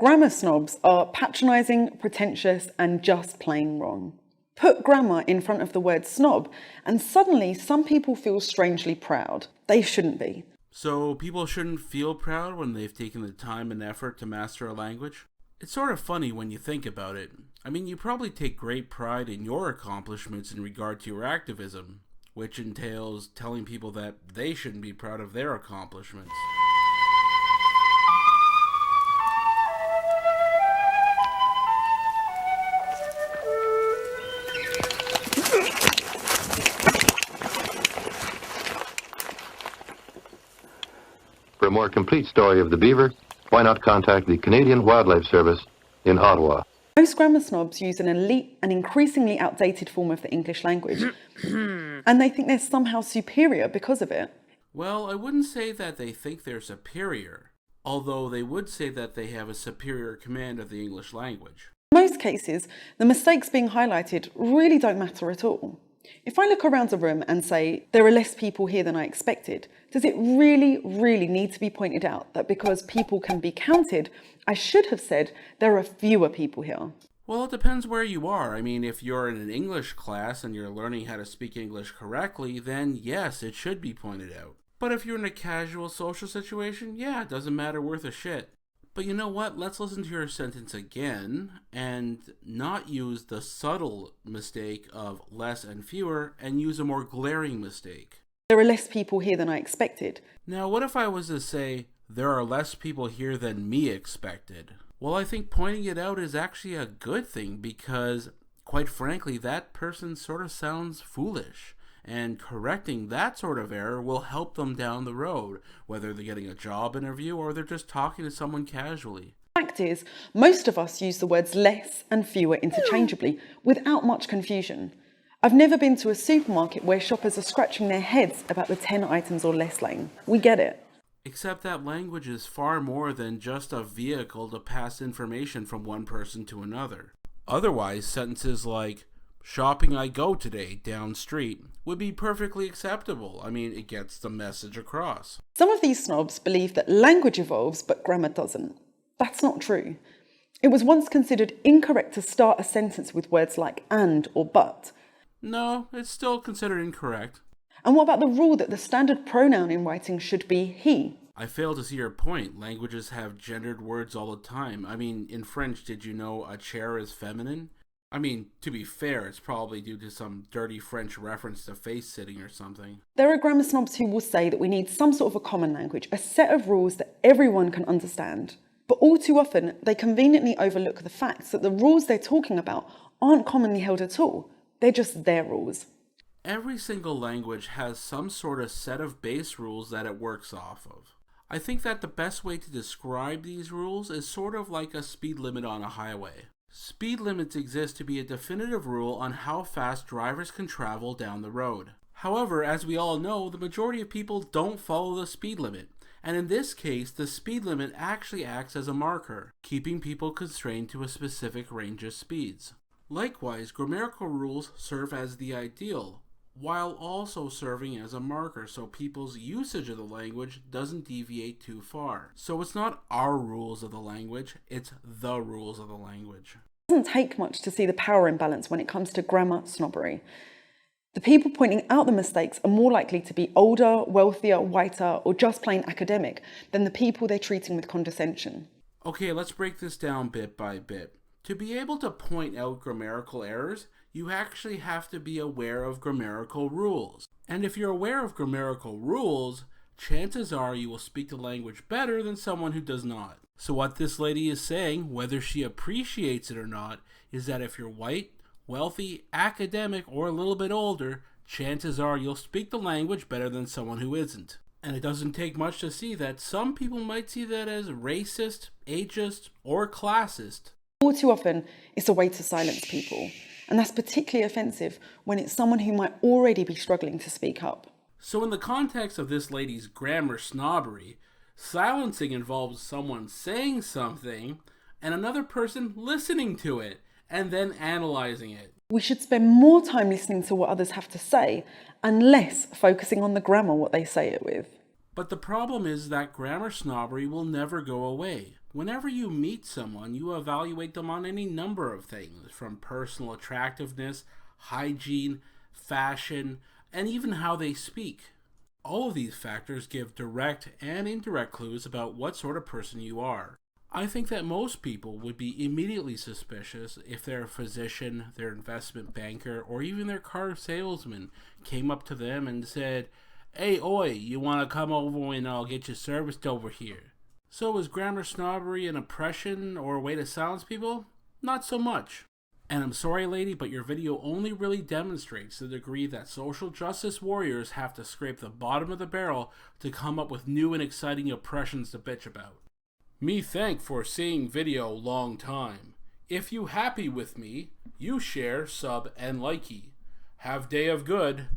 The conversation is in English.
Grammar snobs are patronising, pretentious, and just plain wrong. Put grammar in front of the word snob, and suddenly some people feel strangely proud. They shouldn't be. So people shouldn't feel proud when they've taken the time and effort to master a language? It's sort of funny when you think about it. I mean, you probably take great pride in your accomplishments in regard to your activism, which entails telling people that they shouldn't be proud of their accomplishments. For a more complete story of the beaver, why not contact the Canadian Wildlife Service in Ottawa? Most grammar snobs use an elite and increasingly outdated form of the English language, and they think they're somehow superior because of it. Well, I wouldn't say that they think they're superior, although they would say that they have a superior command of the English language. In most cases, the mistakes being highlighted really don't matter at all. If I look around the room and say, there are less people here than I expected, does it really need to be pointed out that because people can be counted, I should have said there are fewer people here? Well, it depends where you are. I mean, if you're in an English class and you're learning how to speak English correctly, then yes, it should be pointed out. But if you're in a casual social situation, yeah, it doesn't matter worth a shit. But you know what? Let's listen to your sentence again and not use the subtle mistake of less and fewer and use a more glaring mistake. There are less people here than I expected. Now, what if I was to say, there are less people here than me expected? Well, I think pointing it out is actually a good thing because, quite frankly, that person sort of sounds foolish. And correcting that sort of error will help them down the road, whether they're getting a job interview or they're just talking to someone casually. The fact is, most of us use the words less and fewer interchangeably without much confusion. I've never been to a supermarket where shoppers are scratching their heads about the 10 items or less lane. We get it. Except that language is far more than just a vehicle to pass information from one person to another. Otherwise, sentences like, shopping I go today, down street, would be perfectly acceptable. I mean, it gets the message across. Some of these snobs believe that language evolves, but grammar doesn't. That's not true. It was once considered incorrect to start a sentence with words like and or but. No, it's still considered incorrect. And what about the rule that the standard pronoun in writing should be he? I fail to see your point. Languages have gendered words all the time. I mean, in French, did you know a chair is feminine? I mean, to be fair, it's probably due to some dirty French reference to face sitting or something. There are grammar snobs who will say that we need some sort of a common language, a set of rules that everyone can understand. But all too often, they conveniently overlook the fact that the rules they're talking about aren't commonly held at all. They're just their rules. Every single language has some sort of set of base rules that it works off of. I think that the best way to describe these rules is sort of like a speed limit on a highway. Speed limits exist to be a definitive rule on how fast drivers can travel down the road. However, as we all know, the majority of people don't follow the speed limit. And in this case, the speed limit actually acts as a marker, keeping people constrained to a specific range of speeds. Likewise, grammatical rules serve as the ideal, while also serving as a marker so people's usage of the language doesn't deviate too far. So it's not our rules of the language, it's the rules of the language. It doesn't take much to see the power imbalance when it comes to grammar snobbery. The people pointing out the mistakes are more likely to be older, wealthier, whiter, or just plain academic than the people they're treating with condescension. Okay, let's break this down bit by bit. To be able to point out grammatical errors, you actually have to be aware of grammatical rules. And if you're aware of grammatical rules, chances are you will speak the language better than someone who does not. So what this lady is saying, whether she appreciates it or not, is that if you're white, wealthy, academic, or a little bit older, chances are you'll speak the language better than someone who isn't. And it doesn't take much to see that some people might see that as racist, ageist, or classist. All too often, it's a way to silence people. And that's particularly offensive when it's someone who might already be struggling to speak up. So in the context of this lady's grammar snobbery, silencing involves someone saying something and another person listening to it and then analyzing it. We should spend more time listening to what others have to say and less focusing on the grammar what they say it with. But the problem is that grammar snobbery will never go away. Whenever you meet someone, you evaluate them on any number of things, from personal attractiveness, hygiene, fashion, and even how they speak. All of these factors give direct and indirect clues about what sort of person you are. I think that most people would be immediately suspicious if their physician, their investment banker, or even their car salesman came up to them and said, "Hey, oi, you want to come over and I'll get you serviced over here?" So is grammar snobbery an oppression or a way to silence people? Not so much. And I'm sorry, lady, but your video only really demonstrates the degree that social justice warriors have to scrape the bottom of the barrel to come up with new and exciting oppressions to bitch about. Me thank for seeing video long time. If you happy with me, you share, sub, and likey. Have day of good.